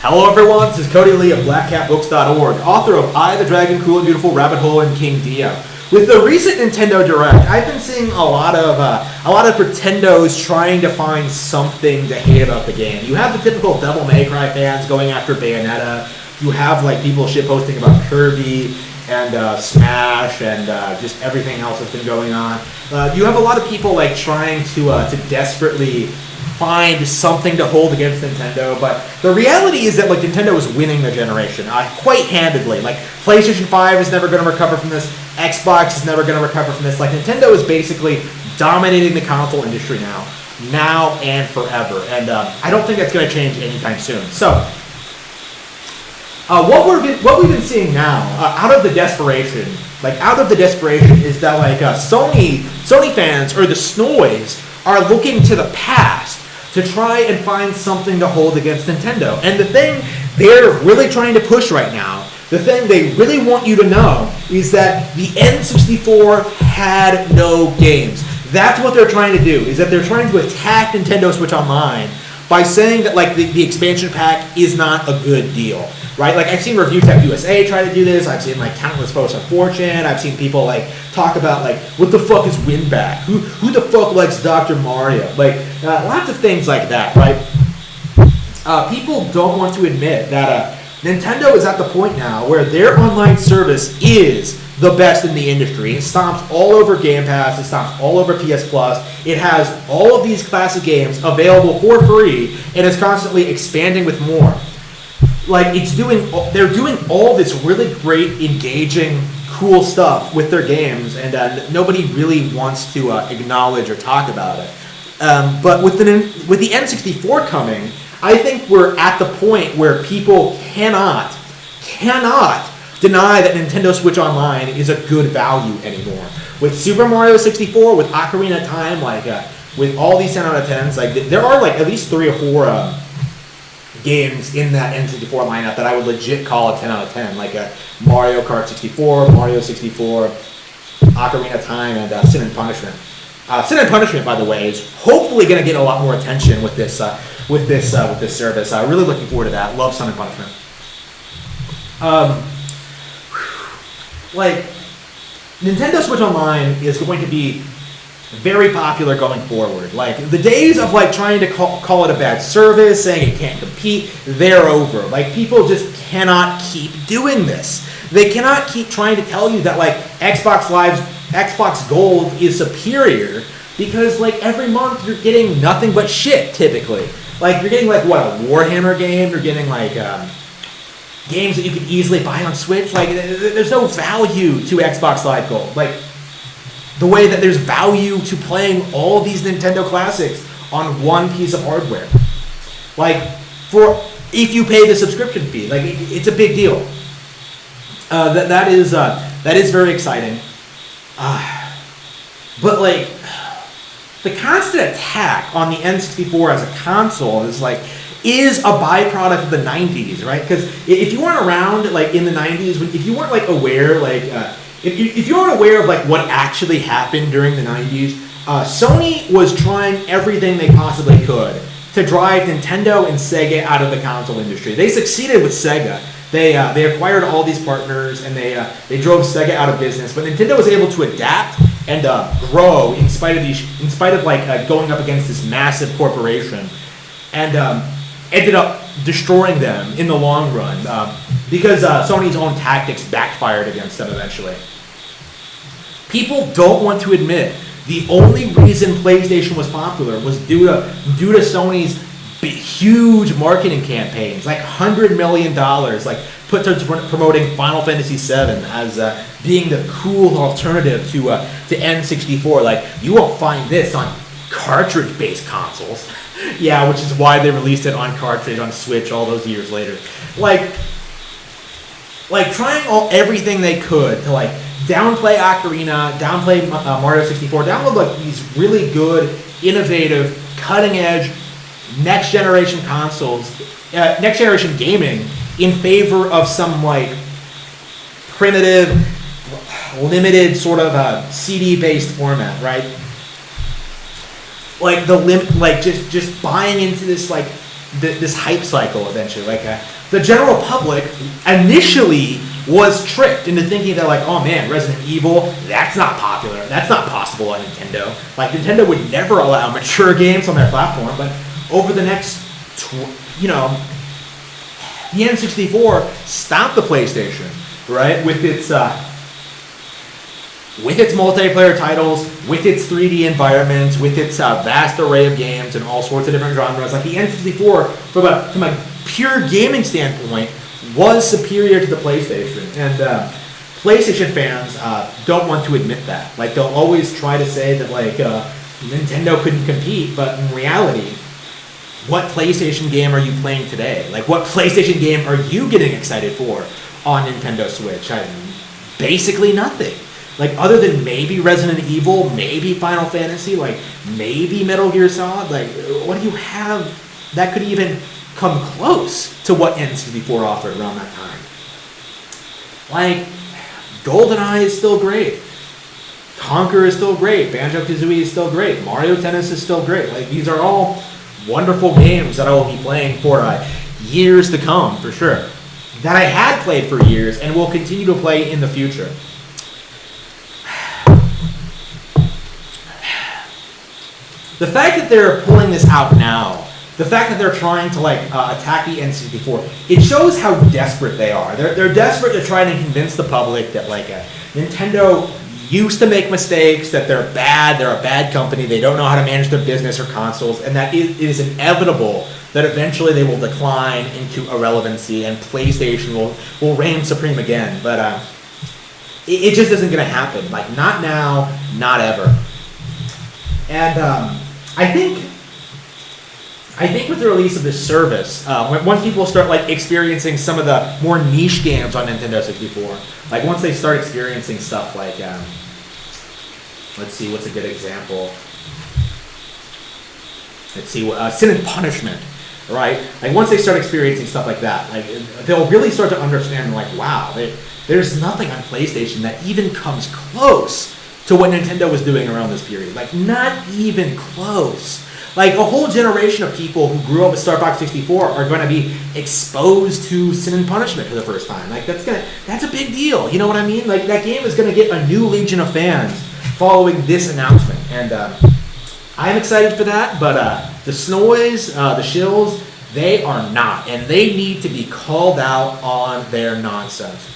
Hello everyone, this is Cody Lee of BlackCatBooks.org, author of I, the Dragon, Cool and Beautiful, Rabbit Hole, and King Dio. With the recent Nintendo Direct, I've been seeing a lot of pretendos trying to find something to hate about the game. You have the typical Devil May Cry fans going after Bayonetta. You have like people shitposting about Kirby and Smash and just everything else that's been going on. You have a lot of people like trying to desperately find something to hold against Nintendo, but the reality is that like Nintendo is winning the generation quite handedly. Like PlayStation 5 is never going to recover from this. Xbox is never going to recover from this. Like Nintendo is basically dominating the console industry now and forever, and I don't think that's going to change anytime soon. So what we've been seeing now, out of the desperation, is that like Sony fans or the Snoys are looking to the past to try and find something to hold against Nintendo. And the thing they're really trying to push right now, the thing they really want you to know, is that the N64 had no games. That's what they're trying to do, is that they're trying to attack Nintendo Switch Online by saying that like the expansion pack is not a good deal. Right? Like, I've seen Review Tech USA try to do this. I've seen, like, countless posts on 4chan. I've seen people, like, talk about, like, what the fuck is Winback? Who the fuck likes Dr. Mario? Like, lots of things like that, right? People don't want to admit that Nintendo is at the point now where their online service is the best in the industry. It stomps all over Game Pass. It stomps all over PS Plus. It has all of these classic games available for free and is constantly expanding with more. Like they're doing all this really great, engaging, cool stuff with their games, and nobody really wants to acknowledge or talk about it. But with the N64 coming, I think we're at the point where people cannot deny that Nintendo Switch Online is a good value anymore. With Super Mario 64, with Ocarina of Time, with all these 10 out of 10s, like there are like at least 3 or 4. Games in that N64 lineup that I would legit call a 10 out of 10, like Mario Kart 64, Mario 64, Ocarina of Time, and Sin and Punishment. Sin and Punishment, by the way, is hopefully going to get a lot more attention with this service. Really looking forward to that. Love Sin and Punishment. Like Nintendo Switch Online is going to be very popular going forward. Like the days of like trying to call it a bad service, saying it can't compete, they're over. Like people just cannot keep doing this. They cannot keep trying to tell you that like Xbox Gold is superior because like every month you're getting nothing but shit typically. Like you're getting like what, a Warhammer game, you're getting like games that you can easily buy on Switch. Like there's no value to Xbox Live Gold. Like the way that there's value to playing all of these Nintendo classics on one piece of hardware. Like, if you pay the subscription fee, like it's a big deal. That is very exciting. But like, the constant attack on the N64 as a console is a byproduct of the 90s, right? Because if you weren't around like in the 90s, if you weren't like aware, like if you aren't aware of like what actually happened during the 90s, Sony was trying everything they possibly could to drive Nintendo and Sega out of the console industry. They succeeded with Sega. They acquired all these partners and they drove Sega out of business. But Nintendo was able to adapt and grow in spite of going up against this massive corporation, and ended up destroying them in the long run because Sony's own tactics backfired against them eventually. People don't want to admit the only reason PlayStation was popular was due to Sony's huge marketing campaigns, like $100 million, like put towards promoting Final Fantasy VII as being the cool alternative to N64. Like, you won't find this on cartridge-based consoles. Yeah, which is why they released it on cartridge on Switch all those years later. Like trying everything they could to like downplay Ocarina, downplay Mario 64, download like these really good, innovative, cutting-edge, next-generation consoles, next-generation gaming in favor of some like primitive, limited sort of CD-based format, right? Like just buying into this like this hype cycle eventually. Like the general public initially was tricked into thinking that like, oh man, Resident Evil, that's not popular, that's not possible on Nintendo. Like Nintendo would never allow mature games on their platform. But over the next, the N64 stopped the PlayStation, right, with its multiplayer titles, with its 3D environments, with its vast array of games and all sorts of different genres. Like the N64, from a pure gaming standpoint, was superior to the PlayStation. And PlayStation fans don't want to admit that. Like they'll always try to say that like Nintendo couldn't compete, but in reality, what PlayStation game are you playing today? Like what PlayStation game are you getting excited for on Nintendo Switch? Basically nothing. Like other than maybe Resident Evil, maybe Final Fantasy, like maybe Metal Gear Solid, like what do you have that could even come close to what N64 offered around that time? Like GoldenEye is still great. Conquer is still great. Banjo-Kazooie is still great. Mario Tennis is still great. Like these are all wonderful games that I will be playing for years to come, for sure. That I had played for years and will continue to play in the future. The fact that they're pulling this out now, the fact that they're trying to attack the N64, it shows how desperate they are. They're desperate to try to convince the public that Nintendo used to make mistakes, that they're a bad company, they don't know how to manage their business or consoles, and that it is inevitable that eventually they will decline into irrelevancy and PlayStation will reign supreme again. But it just isn't going to happen. Like not now, not ever. And I think with the release of this service, once people start experiencing some of the more niche games on Nintendo 64, like once they start experiencing stuff like, let's see, what's a good example? Let's see, Sin and Punishment, right? Like once they start experiencing stuff like that, like they'll really start to understand, like, wow, there's nothing on PlayStation that even comes close to what Nintendo was doing around this period. Like, not even close. Like, a whole generation of people who grew up with Star Fox 64 are going to be exposed to Sin and Punishment for the first time. Like, that's a big deal. You know what I mean? Like, that game is going to get a new legion of fans following this announcement. And I'm excited for that, but the Snoys, the Shills, they are not. And they need to be called out on their nonsense.